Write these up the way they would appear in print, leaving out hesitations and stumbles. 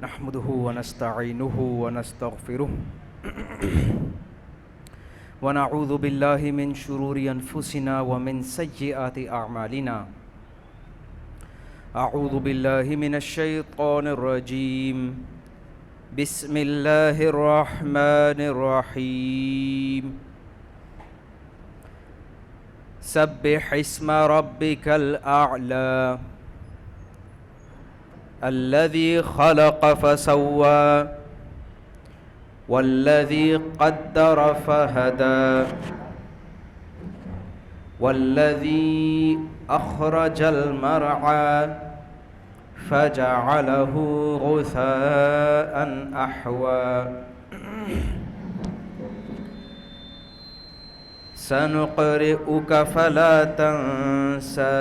نحمده ونستعينه ونستغفره ونعوذ بالله من شرور أنفسنا ومن سيئات أعمالنا. أعوذ بالله من الشيطان الرجيم. بسم الله الرحمن الرحيم. سبح اسم ربك الأعلى الذي خلق فسوى والذي قدر فهدى والذي أخرج المرعى فجعله غثاء أحوى. سنقرئك فلا تنسى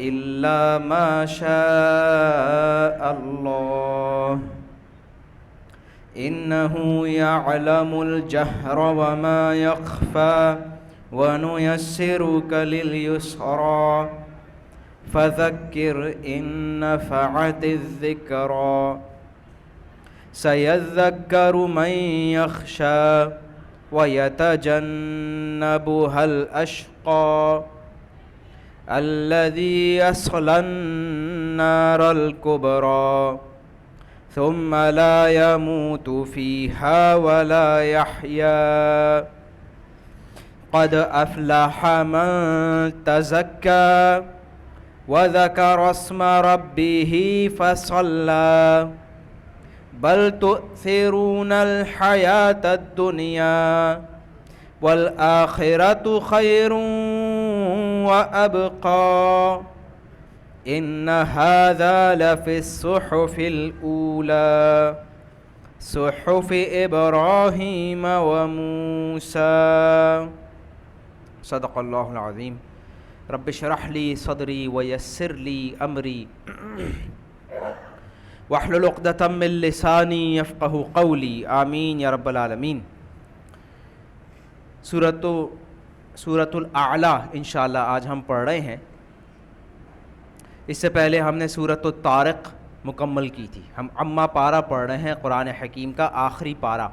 إلا ما شاء الله إنه يعلم الجهر وما يخفى ونيسرك لليسرى فذكر إن نفعت الذكرى سيذكر من يخشى ويتجنبها الأشقى الذي يصلى النار الكبرى ثم لا يموت فيها ولا يحيا. قد أفلح من تزكى وذكر اسم ربه فصلى بل تؤثرون الحياة الدنيا والآخرة خير وأبقى إن هذا لفي الصحف الأولى صحف إبراهيم وموسى. صدق الله العظيم. رب اشرح لي صدري ويسر لي أمري واحلل عقدۃ من لسانی یفقہوا قولی. آمین یا رب العالمین. سورۃ الاعلیٰ انشاءاللہ آج ہم پڑھ رہے ہیں. اس سے پہلے ہم نے سورۃ الطارق مکمل کی تھی. ہم عما پارہ پڑھ رہے ہیں قرآن حکیم کا آخری پارہ.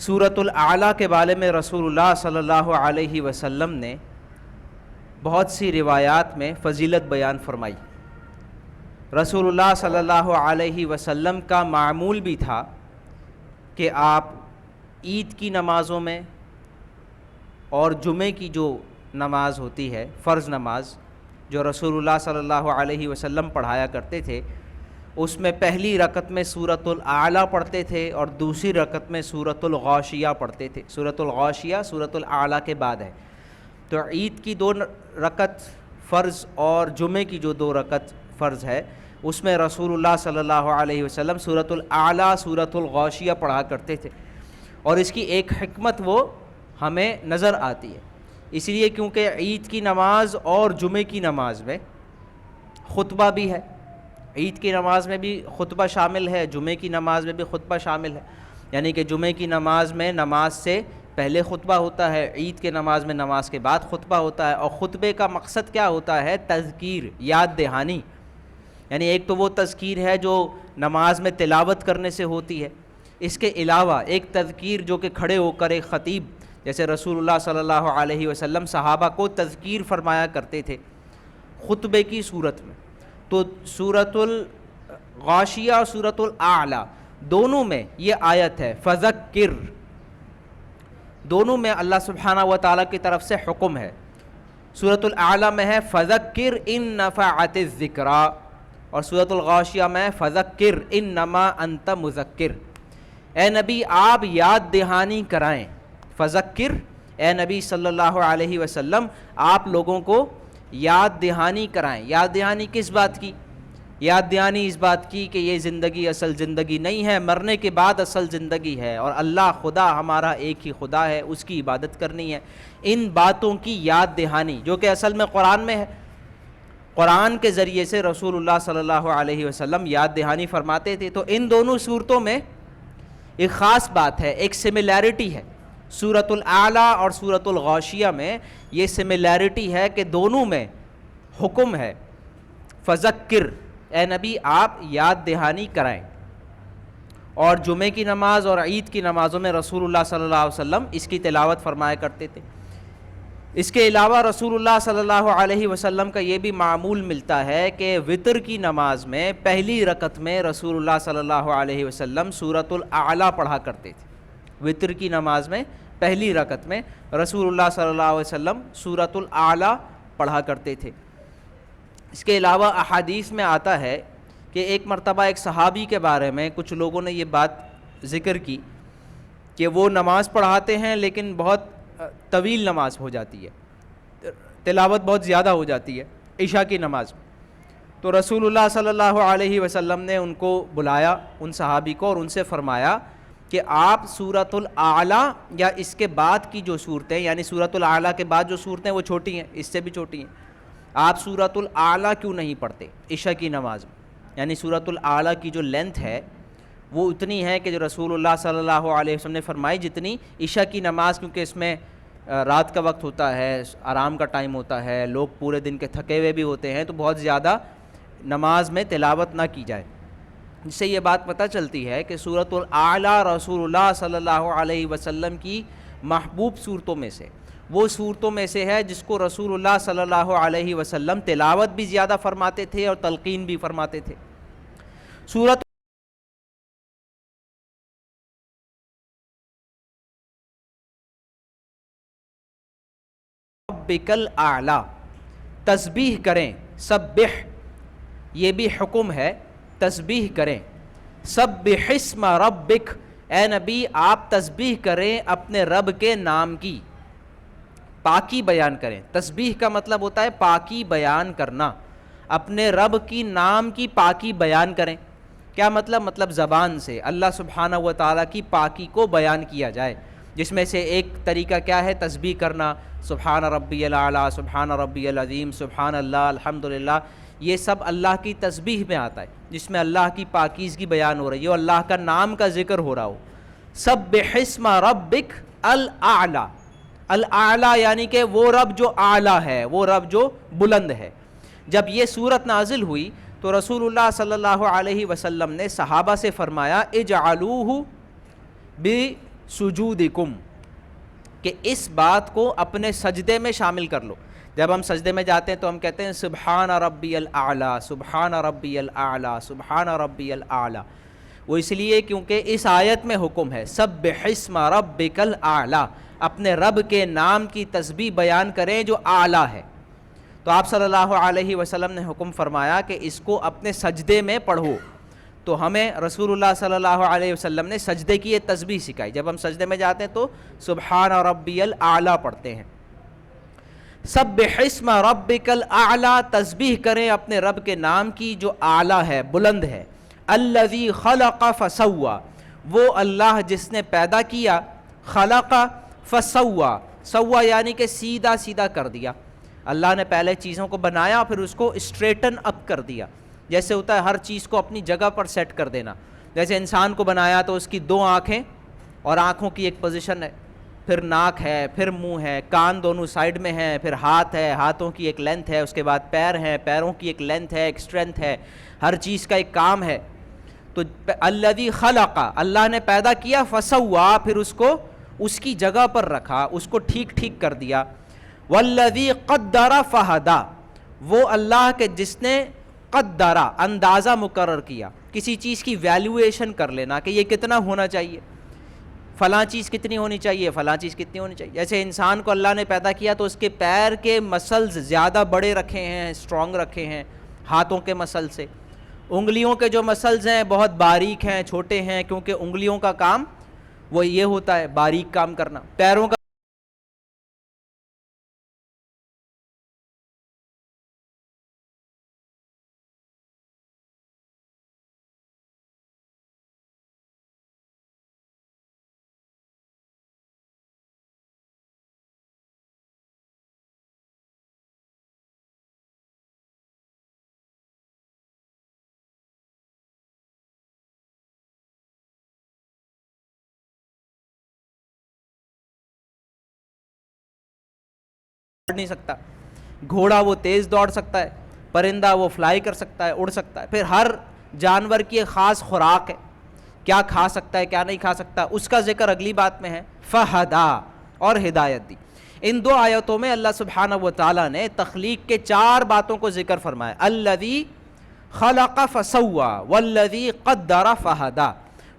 سورۃ الاعلیٰ کے بارے میں رسول اللہ صلی اللہ علیہ وسلم نے بہت سی روایات میں فضیلت بیان فرمائی. رسول اللہ صلی اللہ علیہ وسلم کا معمول بھی تھا کہ آپ عید کی نمازوں میں اور جمعے کی جو نماز ہوتی ہے فرض نماز جو رسول اللہ صلی اللہ علیہ وسلم پڑھایا کرتے تھے اس میں پہلی رکعت میں سورۃ الاعلیٰ پڑھتے تھے اور دوسری رکعت میں سورۃ الغاشیہ پڑھتے تھے. سورۃ الغاشیہ سورۃ الاعلیٰ کے بعد ہے. تو عید کی 2 رکعت فرض اور جمعے کی جو 2 رکعت فرض ہے اس میں رسول اللہ صلی اللہ علیہ وسلم سورۃ الاعلیٰ سورۃ الغاشیہ پڑھا کرتے تھے. اور اس کی ایک حکمت وہ ہمیں نظر آتی ہے اس لیے کیونکہ عید کی نماز اور جمعے کی نماز میں خطبہ بھی ہے. عید کی نماز میں بھی خطبہ شامل ہے, جمعے کی نماز میں بھی خطبہ شامل ہے. یعنی کہ جمعے کی نماز میں نماز سے پہلے خطبہ ہوتا ہے, عید کے نماز میں نماز کے بعد خطبہ ہوتا ہے. اور خطبے کا مقصد کیا ہوتا ہے؟ تذکیر, یاد دہانی. یعنی ایک تو وہ تذکیر ہے جو نماز میں تلاوت کرنے سے ہوتی ہے, اس کے علاوہ ایک تذکیر جو کہ کھڑے ہو کر ایک خطیب جیسے رسول اللہ صلی اللہ علیہ وسلم صحابہ کو تذکیر فرمایا کرتے تھے خطبے کی صورت میں. تو سورۃ الغاشیہ اور سورۃ الاعلیٰ دونوں میں یہ آیت ہے فذکر, دونوں میں اللہ سبحانہ و تعالیٰ کی طرف سے حکم ہے. سورۃ الاعلیٰ میں ہے فذکر ان نفعت الذکریٰ اور سورۃ الغاشیہ میں فذکر انما انت مذکر. اے نبی آپ یاد دہانی کرائیں. فذکر, اے نبی صلی اللہ علیہ وسلم آپ لوگوں کو یاد دہانی کرائیں. یاد دہانی کس بات کی؟ یاد دہانی اس بات کی کہ یہ زندگی اصل زندگی نہیں ہے, مرنے کے بعد اصل زندگی ہے اور اللہ خدا ہمارا ایک ہی خدا ہے, اس کی عبادت کرنی ہے. ان باتوں کی یاد دہانی جو کہ اصل میں قرآن میں ہے. قرآن کے ذریعے سے رسول اللہ صلی اللہ علیہ وسلم یاد دہانی فرماتے تھے. تو ان دونوں صورتوں میں ایک خاص بات ہے, ایک سملیرٹی ہے. سورۃ الاعلیٰ اور سورۃ الغاشیہ میں یہ سملیرٹی ہے کہ دونوں میں حکم ہے فذکر, اے نبی آپ یاد دہانی کرائیں، اور جمعے کی نماز اور عید کی نمازوں میں رسول اللہ صلی اللہ علیہ وسلم اس کی تلاوت فرمایا کرتے تھے۔ اس کے علاوہ رسول اللہ صلی اللہ علیہ وسلم کا یہ بھی معمول ملتا ہے کہ وتر کی نماز میں پہلی رکعت میں رسول اللہ صلی اللہ علیہ وسلم سورۃ الاعلیٰ پڑھا کرتے تھے۔ وتر کی نماز میں پہلی رکعت میں رسول اللہ صلی اللہ علیہ وسلم سورۃ الاعلیٰ پڑھا کرتے تھے۔ اس کے علاوہ احادیث میں آتا ہے کہ ایک مرتبہ ایک صحابی کے بارے میں کچھ لوگوں نے یہ بات ذکر کی کہ وہ نماز پڑھاتے ہیں لیکن بہت طویل نماز ہو جاتی ہے، تلاوت بہت زیادہ ہو جاتی ہے عشاء کی نماز میں۔ تو رسول اللہ صلی اللہ علیہ وسلم نے ان کو بلایا، ان صحابی کو، اور ان سے فرمایا کہ آپ سورۃ الاعلیٰ یا اس کے بعد کی جو صورتیں، یعنی سورۃ الاعلیٰ کے بعد جو صورتیں وہ چھوٹی ہیں، اس سے بھی چھوٹی ہیں، آپ سورۃ الاعلیٰ کیوں نہیں پڑھتے عشاء کی نماز میں؟ یعنی سورۃ الاعلیٰ کی جو لینتھ ہے وہ اتنی ہے کہ جو رسول اللہ صلی اللہ علیہ وسلم نے فرمائی جتنی عشاء کی نماز، کیونکہ اس میں رات کا وقت ہوتا ہے، آرام کا ٹائم ہوتا ہے، لوگ پورے دن کے تھکے ہوئے بھی ہوتے ہیں، تو بہت زیادہ نماز میں تلاوت نہ کی جائے۔ اس سے یہ بات پتہ چلتی ہے کہ سورۃ الاعلیٰ رسول اللہ صلی اللہ علیہ وسلم کی محبوب صورتوں میں سے، وہ صورتوں میں سے ہے جس کو رسول اللہ صلی اللہ علیہ وسلم تلاوت بھی زیادہ فرماتے تھے اور تلقین بھی فرماتے تھے۔ سورۃ ربک الاعلیٰ، تسبیح کریں، سبح، یہ بھی حکم ہے، تسبیح کریں۔ سبح اسم ربک، اے نبی آپ تسبیح کریں اپنے رب کے نام کی، پاکی بیان کریں۔ تسبیح کا مطلب ہوتا ہے پاکی بیان کرنا، اپنے رب کی نام کی پاکی بیان کریں۔ کیا مطلب؟ مطلب زبان سے اللہ سبحانہ و تعالیٰ کی پاکی کو بیان کیا جائے، جس میں سے ایک طریقہ کیا ہے؟ تسبیح کرنا، سبحان ربی الاعلیٰ، سبحان ربی العظیم، سبحان اللہ، الحمدللہ، یہ سب اللہ کی تسبیح میں آتا ہے، جس میں اللہ کی پاکیزگی بیان ہو رہی ہے اور اللہ کا نام کا ذکر ہو رہا ہو۔ سبح اسم ربک الاعلیٰ، الاعلیٰ یعنی کہ وہ رب جو اعلیٰ ہے، وہ رب جو بلند ہے۔ جب یہ صورت نازل ہوئی تو رسول اللہ صلی اللہ علیہ وسلم نے صحابہ سے فرمایا اجعلوہ بسجودکم، کہ اس بات کو اپنے سجدے میں شامل کر لو۔ جب ہم سجدے میں جاتے ہیں تو ہم کہتے ہیں سبحان ربی الاعلیٰ، سبحان ربی الاعلیٰ، سبحان ربی الاعلیٰ۔ وہ اس لیے کیونکہ اس آیت میں حکم ہے سبح اسم ربک الاعلیٰ، اپنے رب کے نام کی تسبیح بیان کریں جو اعلیٰ ہے۔ تو آپ صلی اللہ علیہ وسلم نے حکم فرمایا کہ اس کو اپنے سجدے میں پڑھو، تو ہمیں رسول اللہ صلی اللہ علیہ وسلم نے سجدے کی یہ تسبیح سکھائی۔ جب ہم سجدے میں جاتے ہیں تو سبحان ربی الاعلیٰ پڑھتے ہیں۔ سبح اسم ربک الاعلیٰ، تسبیح کریں اپنے رب کے نام کی جو اعلیٰ ہے، بلند ہے۔ الذی خلق فسوی، وہ اللہ جس نے پیدا کیا، خلق فسوی، سوا یعنی کہ سیدھا سیدھا کر دیا۔ اللہ نے پہلے چیزوں کو بنایا پھر اس کو اسٹریٹن اپ کر دیا، جیسے ہوتا ہے ہر چیز کو اپنی جگہ پر سیٹ کر دینا۔ جیسے انسان کو بنایا تو اس کی دو آنکھیں اور آنکھوں کی ایک پوزیشن ہے، پھر ناک ہے، پھر منہ ہے، کان دونوں سائڈ میں ہیں، پھر ہاتھ ہے، ہاتھوں کی ایک لینتھ ہے، اس کے بعد پیر ہیں، پیروں کی ایک لینتھ ہے، ایک اسٹرینتھ ہے، ہر چیز کا ایک کام ہے۔ تو الذی خلق، اللہ نے پیدا کیا، فسوا، پھر اس کو اس کی جگہ پر رکھا، اس کو ٹھیک ٹھیک کر دیا۔ والذی قدر فہدا، وہ اللہ کے جس نے قدر، اندازہ مقرر کیا، کسی چیز کی ویلیویشن کر لینا کہ یہ کتنا ہونا چاہیے، فلاں چیز کتنی ہونی چاہیے، فلاں چیز کتنی ہونی چاہیے۔ جیسے انسان کو اللہ نے پیدا کیا تو اس کے پیر کے مسلز زیادہ بڑے رکھے ہیں، اسٹرانگ رکھے ہیں ہاتھوں کے مسل سے۔ انگلیوں کے جو مسلز ہیں بہت باریک ہیں، چھوٹے ہیں، کیونکہ انگلیوں کا کام وہ یہ ہوتا ہے باریک کام کرنا۔ پیروں کا نہیں سکتا، گھوڑا وہ تیز دوڑ سکتا ہے، پرندہ وہ فلائی کر سکتا ہے، اڑ سکتا ہے. پھر ہر جانور کی ایک خاص خوراک ہے، کیا کھا سکتا ہے کیا نہیں کھا سکتا، اس کا ذکر اگلی بات میں ہے. فہدا، اور ہدایت دی. ان دو آیتوں میں اللہ سبحانہ و تعالیٰ نے تخلیق کے 4 باتوں کو ذکر فرمایا. الذی خلق فسوا والذی قدر فہدا،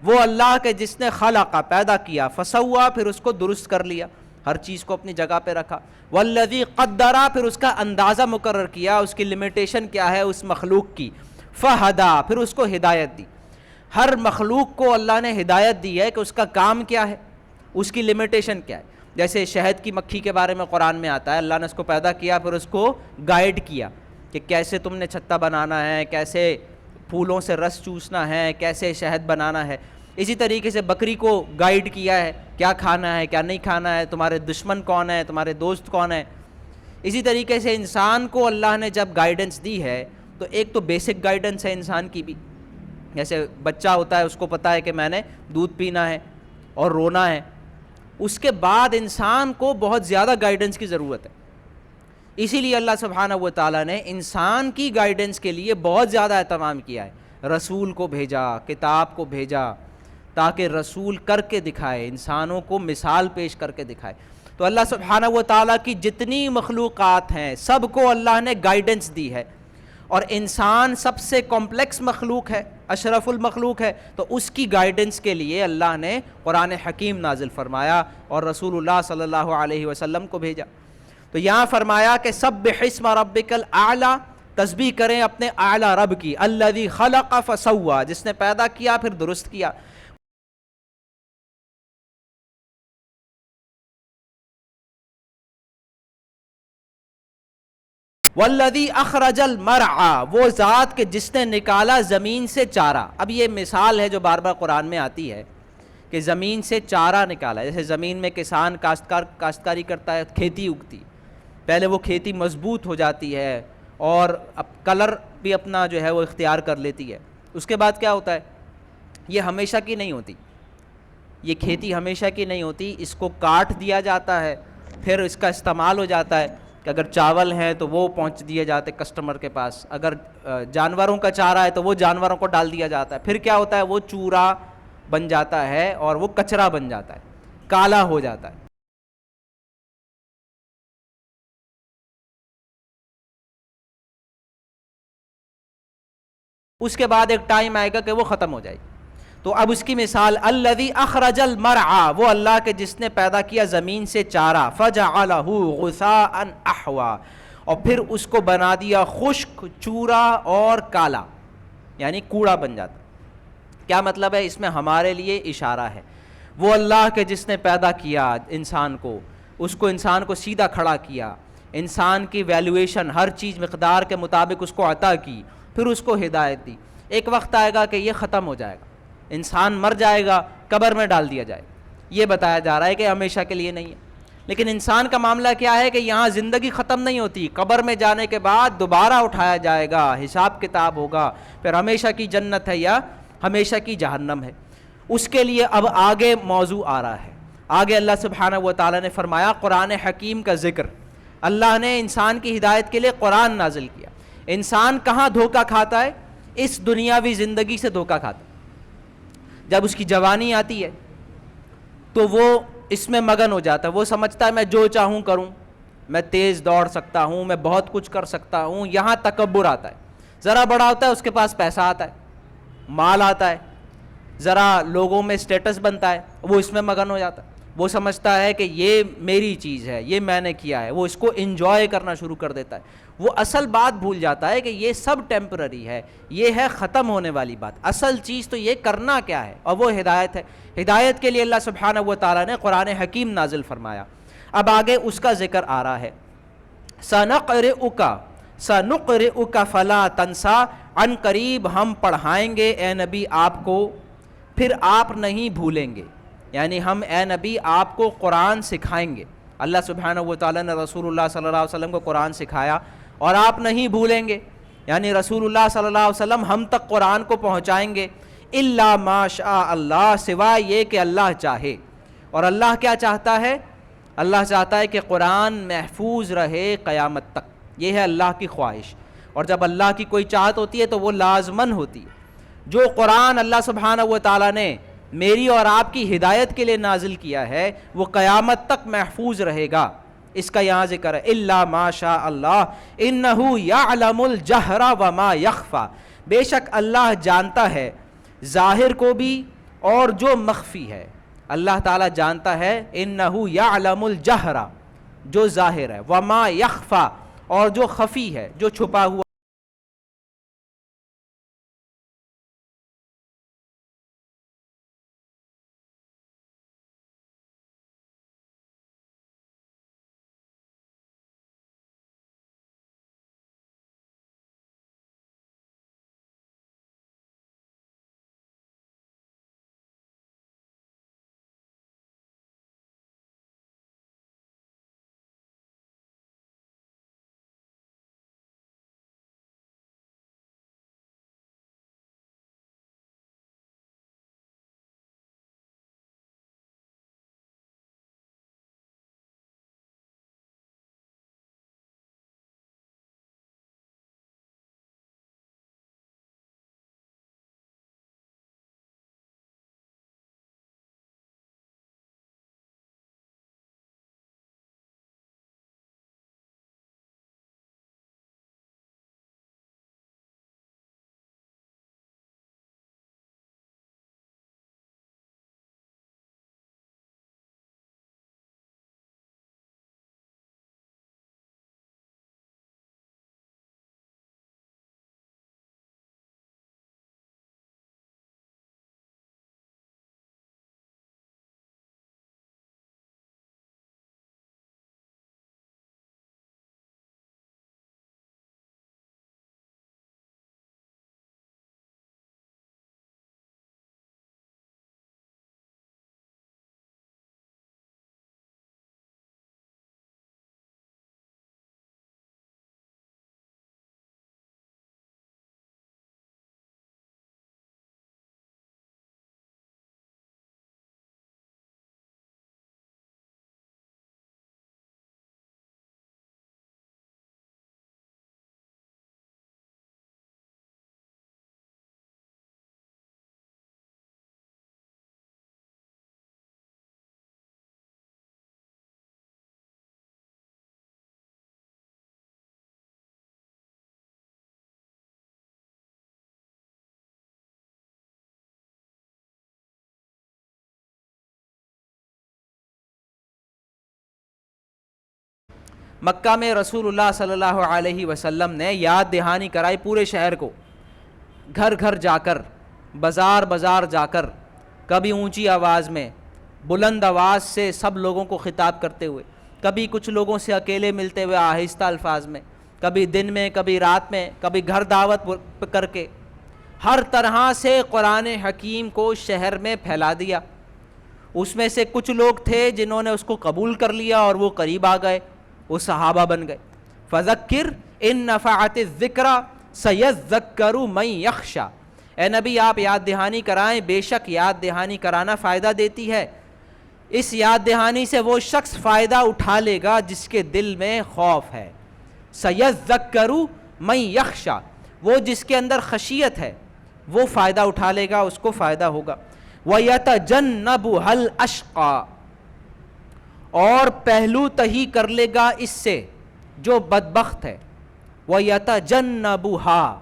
وہ اللہ کے جس نے خلق پیدا کیا، فسوا پھر اس کو درست کر لیا، ہر چیز کو اپنی جگہ پہ رکھا، والذی قدر پھر اس کا اندازہ مقرر کیا، اس کی لمیٹیشن کیا ہے اس مخلوق کی، فہدا پھر اس کو ہدایت دی. ہر مخلوق کو اللہ نے ہدایت دی ہے کہ اس کا کام کیا ہے، اس کی لمیٹیشن کیا ہے. جیسے شہد کی مکھی کے بارے میں قرآن میں آتا ہے، اللہ نے اس کو پیدا کیا پھر اس کو گائیڈ کیا کہ کیسے تم نے چھتا بنانا ہے، کیسے پھولوں سے رس چوسنا ہے، کیسے شہد بنانا ہے. اسی طریقے سے بکری کو گائیڈ کیا ہے کیا کھانا ہے کیا نہیں کھانا ہے، تمہارے دشمن کون ہے تمہارے دوست کون ہے. اسی طریقے سے انسان کو اللہ نے جب گائیڈنس دی ہے تو ایک تو بیسک گائیڈنس ہے انسان کی بھی، جیسے بچہ ہوتا ہے اس کو پتہ ہے کہ میں نے دودھ پینا ہے اور رونا ہے. اس کے بعد انسان کو بہت زیادہ گائیڈنس کی ضرورت ہے. اسی لیے اللہ سبحانہ و تعالیٰ نے انسان کی گائیڈنس کے لیے بہت زیادہ اہتمام کیا ہے، رسول کو بھیجا، کتاب کو بھیجا، تاکہ رسول کر کے دکھائے، انسانوں کو مثال پیش کر کے دکھائے. تو اللہ سبحانہ و تعالیٰ کی جتنی مخلوقات ہیں سب کو اللہ نے گائیڈنس دی ہے، اور انسان سب سے کمپلیکس مخلوق ہے، اشرف المخلوق ہے، تو اس کی گائیڈنس کے لیے اللہ نے قرآن حکیم نازل فرمایا اور رسول اللہ صلی اللہ علیہ وسلم کو بھیجا. تو یہاں فرمایا کہ سبح اسم ربک الاعلی، تسبیح کریں اپنے اعلیٰ رب کی، الذی خلق فسوا، جس نے پیدا کیا پھر درست کیا. والذی اخرج المرعى، وہ ذات کے جس نے نکالا زمین سے چارہ. اب یہ مثال ہے جو بار بار قرآن میں آتی ہے کہ زمین سے چارہ نکالا. جیسے زمین میں کسان کاشتکاری کرتا ہے، کھیتی اگتی، پہلے وہ کھیتی مضبوط ہو جاتی ہے اور اب کلر بھی اپنا جو ہے وہ اختیار کر لیتی ہے. اس کے بعد کیا ہوتا ہے، یہ ہمیشہ کی نہیں ہوتی، یہ کھیتی ہمیشہ کی نہیں ہوتی. اس کو کاٹ دیا جاتا ہے، پھر اس کا استعمال ہو جاتا ہے کہ اگر چاول ہیں تو وہ پہنچ دیے جاتے کسٹمر کے پاس، اگر جانوروں کا چارہ ہے تو وہ جانوروں کو ڈال دیا جاتا ہے. پھر کیا ہوتا ہے، وہ چورا بن جاتا ہے اور وہ کچرا بن جاتا ہے، کالا ہو جاتا ہے. اس کے بعد ایک ٹائم آئے گا کہ وہ ختم ہو جائے گی. تو اب اس کی مثال الذی اخرج المرعى، وہ اللہ کے جس نے پیدا کیا زمین سے چارہ، فجعلہ غثاء احوا، اور پھر اس کو بنا دیا خشک، چورا اور کالا، یعنی کوڑا بن جاتا. کیا مطلب ہے، اس میں ہمارے لیے اشارہ ہے. وہ اللہ کے جس نے پیدا کیا انسان کو، اس کو انسان کو سیدھا کھڑا کیا، انسان کی ویلیویشن ہر چیز مقدار کے مطابق اس کو عطا کی، پھر اس کو ہدایت دی. ایک وقت آئے گا کہ یہ ختم ہو جائے گا، انسان مر جائے گا، قبر میں ڈال دیا جائے گا. یہ بتایا جا رہا ہے کہ ہمیشہ کے لیے نہیں ہے. لیکن انسان کا معاملہ کیا ہے کہ یہاں زندگی ختم نہیں ہوتی، قبر میں جانے کے بعد دوبارہ اٹھایا جائے گا، حساب کتاب ہوگا، پھر ہمیشہ کی جنت ہے یا ہمیشہ کی جہنم ہے. اس کے لیے اب آگے موضوع آ رہا ہے. آگے اللہ سبحانہ و تعالیٰ نے فرمایا قرآن حکیم کا ذکر. اللہ نے انسان کی ہدایت کے لیے قرآن نازل کیا. انسان کہاں دھوکہ کھاتا ہے، اس دنیاوی زندگی سے دھوکہ کھاتا ہے. جب اس کی جوانی آتی ہے تو وہ اس میں مگن ہو جاتا ہے، وہ سمجھتا ہے میں جو چاہوں کروں، میں تیز دوڑ سکتا ہوں، میں بہت کچھ کر سکتا ہوں. یہاں تکبر آتا ہے. ذرا بڑا ہوتا ہے اس کے پاس پیسہ آتا ہے، مال آتا ہے، ذرا لوگوں میں سٹیٹس بنتا ہے، وہ اس میں مگن ہو جاتا ہے. وہ سمجھتا ہے کہ یہ میری چیز ہے، یہ میں نے کیا ہے، وہ اس کو انجوائے کرنا شروع کر دیتا ہے. وہ اصل بات بھول جاتا ہے کہ یہ سب ٹیمپرری ہے، یہ ہے ختم ہونے والی بات. اصل چیز تو یہ کرنا کیا ہے، اور وہ ہدایت ہے. ہدایت کے لیے اللہ سبحانہ و تعالیٰ نے قرآن حکیم نازل فرمایا. اب آگے اس کا ذکر آ رہا ہے. سنقرئک فلا تنسا، عن قریب ہم پڑھائیں گے اے نبی آپ کو، پھر آپ نہیں بھولیں گے. یعنی ہم اے نبی آپ کو قرآن سکھائیں گے. اللہ سبحانہ و تعالیٰ نے رسول اللہ صلی اللہ علیہ وسلم کو قرآن سکھایا اور آپ نہیں بھولیں گے. یعنی رسول اللہ صلی اللہ علیہ وسلم ہم تک قرآن کو پہنچائیں گے. الا ما شاء اللہ، سوائے یہ کہ اللہ چاہے. اور اللہ کیا چاہتا ہے، اللہ چاہتا ہے کہ قرآن محفوظ رہے قیامت تک. یہ ہے اللہ کی خواہش. اور جب اللہ کی کوئی چاہت ہوتی ہے تو وہ لازمن ہوتی ہے۔ جو قرآن اللہ سبحانہ و تعالیٰ نے میری اور آپ کی ہدایت کے لیے نازل کیا ہے وہ قیامت تک محفوظ رہے گا۔ اس کا یہاں ذکر ہے الا ما شاء اللہ انہ یعلم الجہر وما یخفی، بے شک اللہ جانتا ہے ظاہر کو بھی اور جو مخفی ہے۔ اللہ تعالیٰ جانتا ہے انہ یعلم الجہر جو ظاہر ہے، وما یخفی اور جو خفی ہے، جو چھپا ہوا۔ مکہ میں رسول اللہ صلی اللہ علیہ وسلم نے یاد دہانی کرائی پورے شہر کو، گھر گھر جا کر، بازار بازار جا کر، کبھی اونچی آواز میں بلند آواز سے سب لوگوں کو خطاب کرتے ہوئے، کبھی کچھ لوگوں سے اکیلے ملتے ہوئے آہستہ الفاظ میں، کبھی دن میں کبھی رات میں، کبھی گھر دعوت کر کے، ہر طرح سے قرآن حکیم کو شہر میں پھیلا دیا۔ اس میں سے کچھ لوگ تھے جنہوں نے اس کو قبول کر لیا اور وہ قریب آ گئے، وہ صحابہ بن گئے۔ فذکر ان نفعت الذکر سیذکر من یخشی، اے نبی آپ یاد دہانی کرائیں، بے شک یاد دہانی کرانا فائدہ دیتی ہے، اس یاد دہانی سے وہ شخص فائدہ اٹھا لے گا جس کے دل میں خوف ہے۔ سیذکر من یخشی، وہ جس کے اندر خشیت ہے وہ فائدہ اٹھا لے گا، اس کو فائدہ ہوگا۔ وَيَتَجَنَّبُهَا الْأَشْقَى، اور پہلو تہی کر لے گا اس سے جو بدبخت ہے۔ وَيَتَجَنَّبُهَا،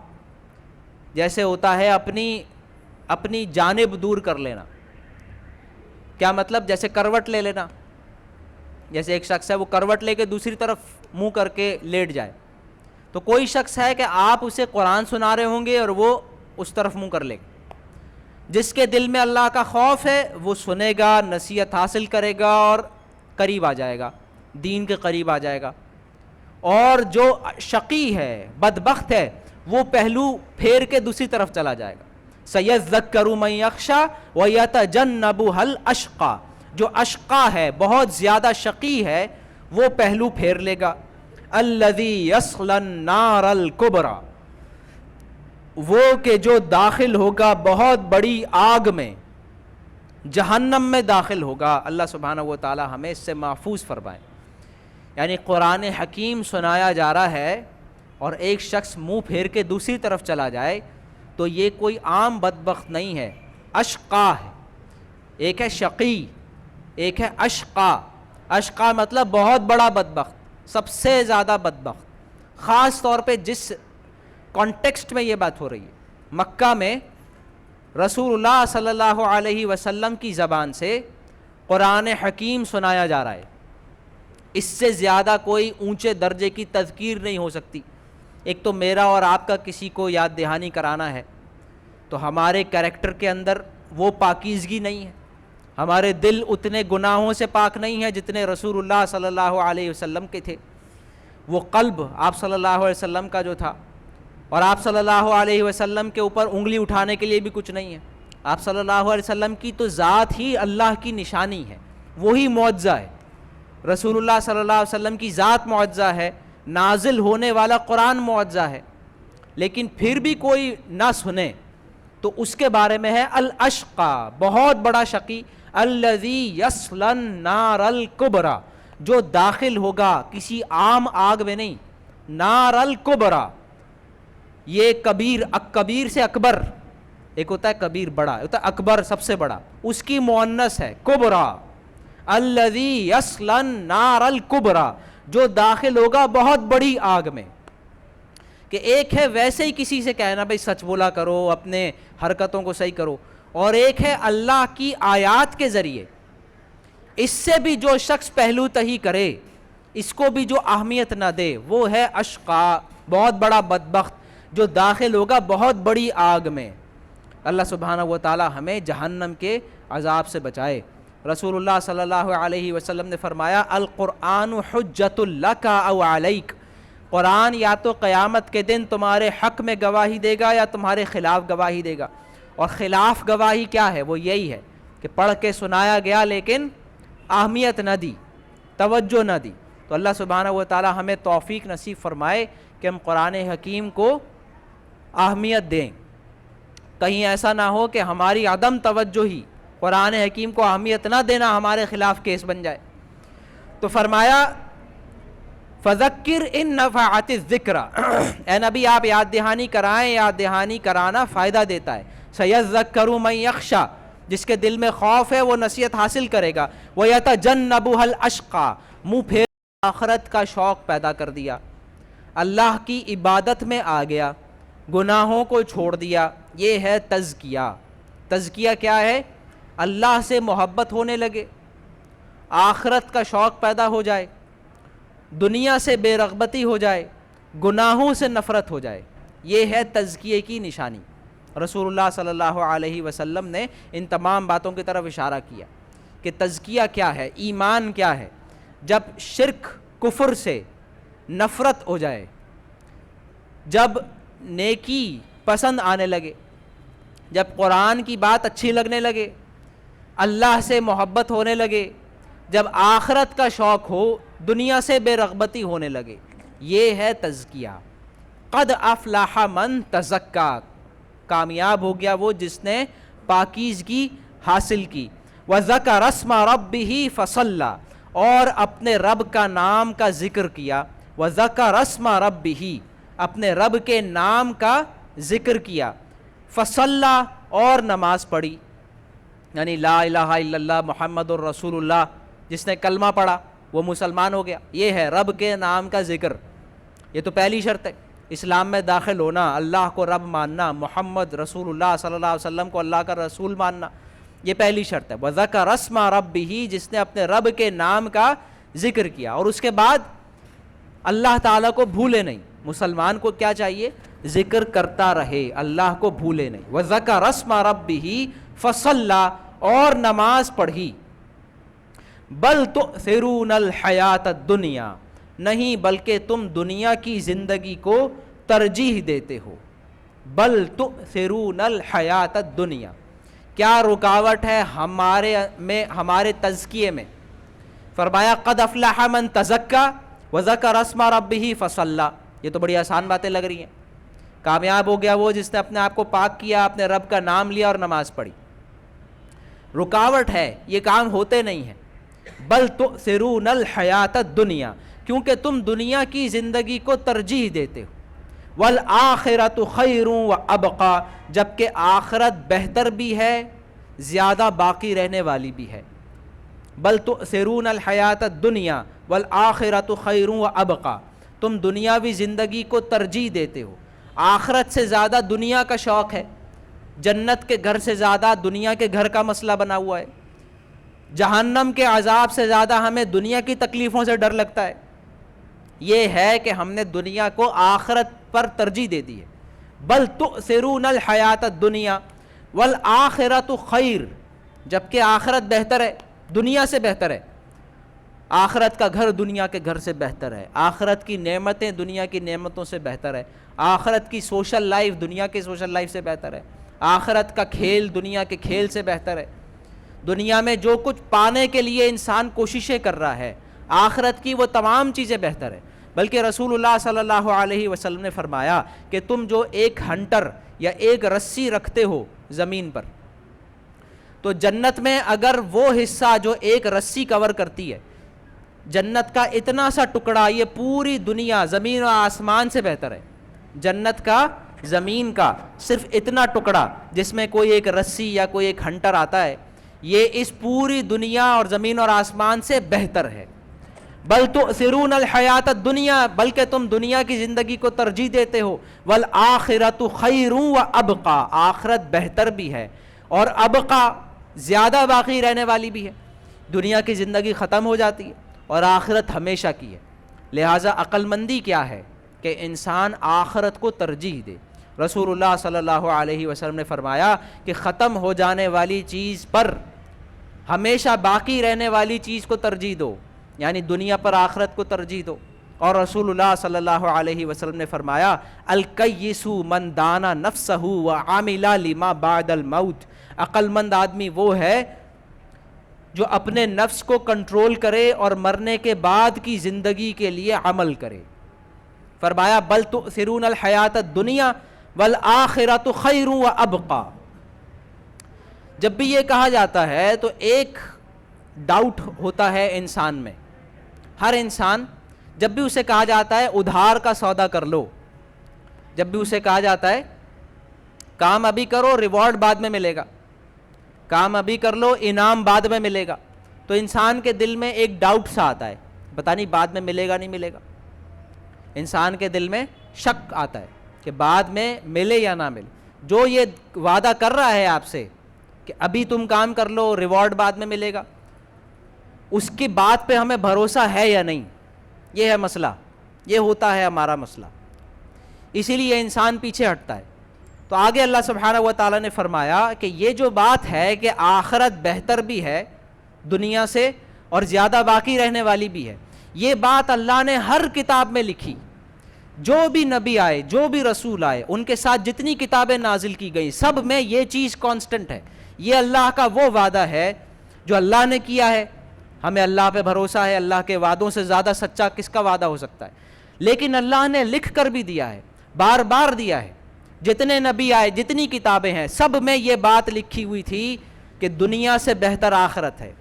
جیسے ہوتا ہے اپنی جانب دور کر لینا، کیا مطلب؟ جیسے کروٹ لے لینا، جیسے ایک شخص ہے وہ کروٹ لے کے دوسری طرف منہ کر کے لیٹ جائے، تو کوئی شخص ہے کہ آپ اسے قرآن سنا رہے ہوں گے اور وہ اس طرف منہ کر لے گا۔ جس کے دل میں اللہ کا خوف ہے وہ سنے گا، نصیحت حاصل کرے گا اور قریب آ جائے گا، دین کے قریب آ جائے گا۔ اور جو شقی ہے، بدبخت ہے، وہ پہلو پھیر کے دوسری طرف چلا جائے گا۔ سَيَذَّكَّرُ مَن يَخْشَىٰ وَيَتَجَنَّبُهَا الْأَشْقَىٰ، جو اشقا ہے، بہت زیادہ شقی ہے، وہ پہلو پھیر لے گا۔ الَّذِي يَصْلَى النَّارَ الْكُبْرَىٰ، وہ کہ جو داخل ہوگا بہت بڑی آگ میں، جہنم میں داخل ہوگا۔ اللہ سبحانہ و تعالی ہمیں اس سے محفوظ فرمائے۔ یعنی قرآن حکیم سنایا جا رہا ہے اور ایک شخص منہ پھیر کے دوسری طرف چلا جائے تو یہ کوئی عام بدبخت نہیں ہے، اشقا ہے۔ ایک ہے شقی، ایک ہے اشقا۔ اشقا مطلب بہت بڑا بدبخت، سب سے زیادہ بدبخت۔ خاص طور پہ جس کانٹیکسٹ میں یہ بات ہو رہی ہے، مکہ میں رسول اللہ صلی اللہ علیہ وسلم کی زبان سے قرآن حکیم سنایا جا رہا ہے، اس سے زیادہ کوئی اونچے درجے کی تذکیر نہیں ہو سکتی۔ ایک تو میرا اور آپ کا کسی کو یاد دہانی کرانا ہے تو ہمارے کریکٹر کے اندر وہ پاکیزگی نہیں ہے، ہمارے دل اتنے گناہوں سے پاک نہیں ہیں جتنے رسول اللہ صلی اللہ علیہ وسلم کے تھے۔ وہ قلب آپ صلی اللہ علیہ وسلم کا جو تھا، اور آپ صلی اللہ علیہ وسلم کے اوپر انگلی اٹھانے کے لیے بھی کچھ نہیں ہے۔ آپ صلی اللہ علیہ وسلم کی تو ذات ہی اللہ کی نشانی ہے، وہی معجزہ ہے۔ رسول اللہ صلی اللہ علیہ وسلم کی ذات معجزہ ہے، نازل ہونے والا قرآن معجزہ ہے، لیکن پھر بھی کوئی نہ سنے تو اس کے بارے میں ہے الاشقا، بہت بڑا شقی، الذی یصلی النار الکبریٰ، جو داخل ہوگا کسی عام آگ میں نہیں، نار الکبریٰ۔ یہ کبیر سے اکبر، ایک ہوتا ہے کبیر بڑا، ہوتا ہے اکبر سب سے بڑا، اس کی مؤنث ہے کبریٰ۔ الذی یصلی النار الکبریٰ، جو داخل ہوگا بہت بڑی آگ میں۔ کہ ایک ہے ویسے ہی کسی سے کہنا بھائی سچ بولا کرو، اپنے حرکتوں کو صحیح کرو، اور ایک ہے اللہ کی آیات کے ذریعے، اس سے بھی جو شخص پہلو تہی کرے، اس کو بھی جو اہمیت نہ دے، وہ ہے اشقا، بہت بڑا بدبخت، جو داخل ہوگا بہت بڑی آگ میں۔ اللہ سبحانہ و تعالی ہمیں جہنم کے عذاب سے بچائے۔ رسول اللہ صلی اللہ علیہ وسلم نے فرمایا القرآن حجت لک او علیک، قرآن یا تو قیامت کے دن تمہارے حق میں گواہی دے گا یا تمہارے خلاف گواہی دے گا۔ اور خلاف گواہی کیا ہے؟ وہ یہی ہے کہ پڑھ کے سنایا گیا لیکن اہمیت نہ دی، توجہ نہ دی۔ تو اللہ سبحانہ و تعالی ہمیں توفیق نصیب فرمائے کہ ہم قرآن حکیم کو اہمیت دیں، کہیں ایسا نہ ہو کہ ہماری عدم توجہی قرآن حکیم کو اہمیت نہ دینا ہمارے خلاف کیس بن جائے۔ تو فرمایا فذکر ان نفعت الذکر، اے نبی آپ یاد دہانی کرائیں، یاد دہانی کرانا فائدہ دیتا ہے۔ سیذکر من یخشی، جس کے دل میں خوف ہے وہ نصیحت حاصل کرے گا۔ ویتجنبها الاشقی، منہ پھیر آخرت کا شوق پیدا کر دیا، اللہ کی عبادت میں آ گیا، گناہوں کو چھوڑ دیا۔ یہ ہے تزکیہ۔ تزکیہ کیا ہے؟ اللہ سے محبت ہونے لگے، آخرت کا شوق پیدا ہو جائے، دنیا سے بے رغبتی ہو جائے، گناہوں سے نفرت ہو جائے۔ یہ ہے تزکیے کی نشانی۔ رسول اللہ صلی اللہ علیہ وسلم نے ان تمام باتوں کی طرف اشارہ کیا کہ تزکیہ کیا ہے، ایمان کیا ہے۔ جب شرک کفر سے نفرت ہو جائے، جب نیکی پسند آنے لگے، جب قرآن کی بات اچھی لگنے لگے، اللہ سے محبت ہونے لگے، جب آخرت کا شوق ہو، دنیا سے بے رغبتی ہونے لگے، یہ ہے تزکیہ۔ قد افلح من تزکا، کامیاب ہو گیا وہ جس نے پاکیزگی حاصل کی۔ وذکر اسم ربہ فصلی، اور اپنے رب کا نام کا ذکر کیا۔ وذکر اسم ربہ، اپنے رب کے نام کا ذکر کیا۔ فصلی، اور نماز پڑھی، یعنی لا الہ الا اللہ محمد الرسول اللہ، جس نے کلمہ پڑھا وہ مسلمان ہو گیا۔ یہ ہے رب کے نام کا ذکر، یہ تو پہلی شرط ہے اسلام میں داخل ہونا، اللہ کو رب ماننا، محمد رسول اللہ صلی اللہ علیہ وسلم کو اللہ کا رسول ماننا، یہ پہلی شرط ہے۔ وذکر اسم ربہ، جس نے اپنے رب کے نام کا ذکر کیا، اور اس کے بعد اللہ تعالیٰ کو بھولے نہیں۔ مسلمان کو کیا چاہیے؟ ذکر کرتا رہے، اللہ کو بھولے نہیں۔ وذکر اسم ربہ فصلی، اور نماز پڑھی۔ بل تؤثرون الحیات الدنیا، نہیں بلکہ تم دنیا کی زندگی کو ترجیح دیتے ہو۔ بل تؤثرون الحیات الدنیا، کیا رکاوٹ ہے ہمارے تزکیے میں؟ فرمایا قد افلح من تزکا وذکر اسم ربہ فصلی، یہ تو بڑی آسان باتیں لگ رہی ہیں۔ کامیاب ہو گیا وہ جس نے اپنے آپ کو پاک کیا، اپنے رب کا نام لیا اور نماز پڑھی۔ رکاوٹ ہے، یہ کام ہوتے نہیں ہیں۔ بل تؤثرون الحیات الدنیا، کیونکہ تم دنیا کی زندگی کو ترجیح دیتے ہو۔ والآخرۃ خیر وابقی، جبکہ آخرت بہتر بھی ہے، زیادہ باقی رہنے والی بھی ہے. بل تؤثرون الحیات الدنیا والآخرۃ خیر وابقی، تم دنیاوی زندگی کو ترجیح دیتے ہو، آخرت سے زیادہ دنیا کا شوق ہے، جنت کے گھر سے زیادہ دنیا کے گھر کا مسئلہ بنا ہوا ہے، جہنم کے عذاب سے زیادہ ہمیں دنیا کی تکلیفوں سے ڈر لگتا ہے. یہ ہے کہ ہم نے دنیا کو آخرت پر ترجیح دے دی ہے. بل تؤثرون الحیات الدنیا والآخرۃ خیر، جبکہ آخرت بہتر ہے، دنیا سے بہتر ہے. آخرت کا گھر دنیا کے گھر سے بہتر ہے، آخرت کی نعمتیں دنیا کی نعمتوں سے بہتر ہے، آخرت کی سوشل لائف دنیا کے سوشل لائف سے بہتر ہے، آخرت کا کھیل دنیا کے کھیل سے بہتر ہے. دنیا میں جو کچھ پانے کے لیے انسان کوششیں کر رہا ہے، آخرت کی وہ تمام چیزیں بہتر ہے. بلکہ رسول اللہ صلی اللہ علیہ وسلم نے فرمایا کہ تم جو ایک ہنٹر یا ایک رسی رکھتے ہو زمین پر، تو جنت میں اگر وہ حصہ جو ایک رسی کور کرتی ہے، جنت کا اتنا سا ٹکڑا، یہ پوری دنیا زمین و آسمان سے بہتر ہے. جنت کا زمین کا صرف اتنا ٹکڑا جس میں کوئی ایک رسی یا کوئی ایک ہنٹر آتا ہے، یہ اس پوری دنیا اور زمین اور آسمان سے بہتر ہے. بل تؤثرون الحیات الدنیا، بلکہ تم دنیا کی زندگی کو ترجیح دیتے ہو. والآخرۃ خیر وابقی، آخرت بہتر بھی ہے اور ابقی زیادہ باقی رہنے والی بھی ہے. دنیا کی زندگی ختم ہو جاتی ہے اور آخرت ہمیشہ کی ہے. لہٰذا عقل مندی کیا ہے کہ انسان آخرت کو ترجیح دے. رسول اللہ صلی اللہ علیہ وسلم نے فرمایا کہ ختم ہو جانے والی چیز پر ہمیشہ باقی رہنے والی چیز کو ترجیح دو، یعنی دنیا پر آخرت کو ترجیح دو. اور رسول اللہ صلی اللہ علیہ وسلم نے فرمایا الکیس من دانا نفسہ وعمل لما بعد الموت، عقل مند آدمی وہ ہے جو اپنے نفس کو کنٹرول کرے اور مرنے کے بعد کی زندگی کے لیے عمل کرے. فرمایا بل تؤثرون الحیات الدنیا والآخرۃ خیر وابقی. جب بھی یہ کہا جاتا ہے تو ایک ڈاؤٹ ہوتا ہے انسان میں. ہر انسان جب بھی اسے کہا جاتا ہے ادھار کا سودا کر لو، جب بھی اسے کہا جاتا ہے کام ابھی کرو ریوارڈ بعد میں ملے گا، کام ابھی کر لو انعام بعد میں ملے گا، تو انسان کے دل میں ایک ڈاؤٹ سا آتا ہے، پتہ نہیں بعد میں ملے گا نہیں ملے گا. انسان کے دل میں شک آتا ہے کہ بعد میں ملے یا نہ ملے. جو یہ وعدہ کر رہا ہے آپ سے کہ ابھی تم کام کر لو ریوارڈ بعد میں ملے گا، اس کی بات پہ ہمیں بھروسہ ہے یا نہیں، یہ ہے مسئلہ، یہ ہوتا ہے ہمارا مسئلہ. اسی لیے انسان پیچھے ہٹتا ہے. تو آگے اللہ سبحانہ و تعالیٰ نے فرمایا کہ یہ جو بات ہے کہ آخرت بہتر بھی ہے دنیا سے اور زیادہ باقی رہنے والی بھی ہے، یہ بات اللہ نے ہر کتاب میں لکھی. جو بھی نبی آئے، جو بھی رسول آئے، ان کے ساتھ جتنی کتابیں نازل کی گئیں، سب میں یہ چیز کانسٹنٹ ہے. یہ اللہ کا وہ وعدہ ہے جو اللہ نے کیا ہے. ہمیں اللہ پہ بھروسہ ہے، اللہ کے وعدوں سے زیادہ سچا کس کا وعدہ ہو سکتا ہے. لیکن اللہ نے لکھ کر بھی دیا ہے، بار بار دیا ہے. جتنے نبی آئے، جتنی کتابیں ہیں، سب میں یہ بات لکھی ہوئی تھی کہ دنیا سے بہتر آخرت ہے،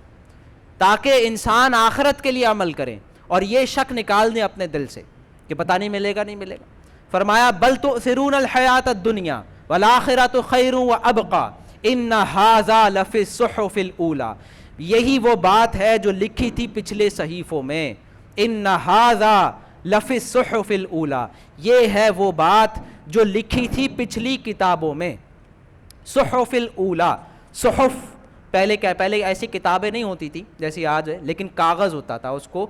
تاکہ انسان آخرت کے لیے عمل کریں اور یہ شک نکال دیں اپنے دل سے کہ پتہ نہیں ملے گا نہیں ملے گا. فرمایا بل تؤثرون الحیات الدنیا والآخرۃ خیر وابقی ان ھذا لفی الصحف الاولی. یہی وہ بات ہے جو لکھی تھی پچھلے صحیفوں میں. ان ھذا لفی الصحف الاولی، یہ ہے وہ بات جو لکھی تھی پچھلی کتابوں میں. صحف الاولی، صحف پہلے ایسی کتابیں نہیں ہوتی تھی جیسی آج ہے، لیکن کاغذ ہوتا تھا، اس کو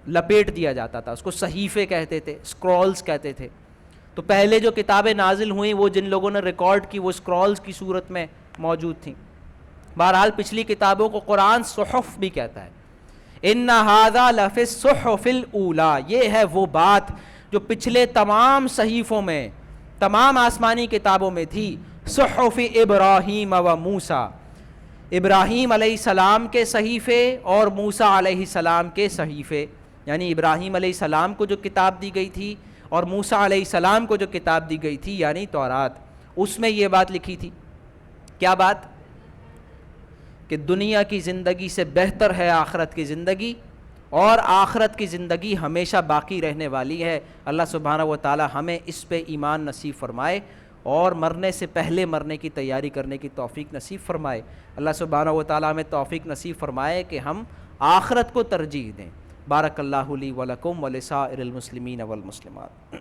لپیٹ دیا جاتا تھا، اس کو صحیفے کہتے تھے، اسکرولز کہتے تھے. تو پہلے جو کتابیں نازل ہوئیں وہ جن لوگوں نے ریکارڈ کی وہ اسکرولز کی صورت میں موجود تھیں. بہرحال پچھلی کتابوں کو قرآن صحف بھی کہتا ہے. ان ھذا لفی الصحف الاولی، یہ ہے وہ بات جو پچھلے تمام صحیفوں میں، تمام آسمانی کتابوں میں تھی. صحف ابراہیم و موسیٰ، ابراہیم علیہ السلام کے صحیفے اور موسیٰ علیہ السلام کے صحیفے. یعنی ابراہیم علیہ السلام کو جو کتاب دی گئی تھی اور موسیٰ علیہ السلام کو جو کتاب دی گئی تھی یعنی تورات، اس میں یہ بات لکھی تھی. کیا بات؟ کہ دنیا کی زندگی سے بہتر ہے آخرت کی زندگی، اور آخرت کی زندگی ہمیشہ باقی رہنے والی ہے۔ اللہ سبحانہ و تعالی ہمیں اس پہ ایمان نصیب فرمائے اور مرنے سے پہلے مرنے کی تیاری کرنے کی توفیق نصیب فرمائے۔ اللہ سبحانہ و تعالی ہمیں توفیق نصیب فرمائے کہ ہم آخرت کو ترجیح دیں۔ بارک اللہ لی ولکم ولسائر المسلمین والمسلمات۔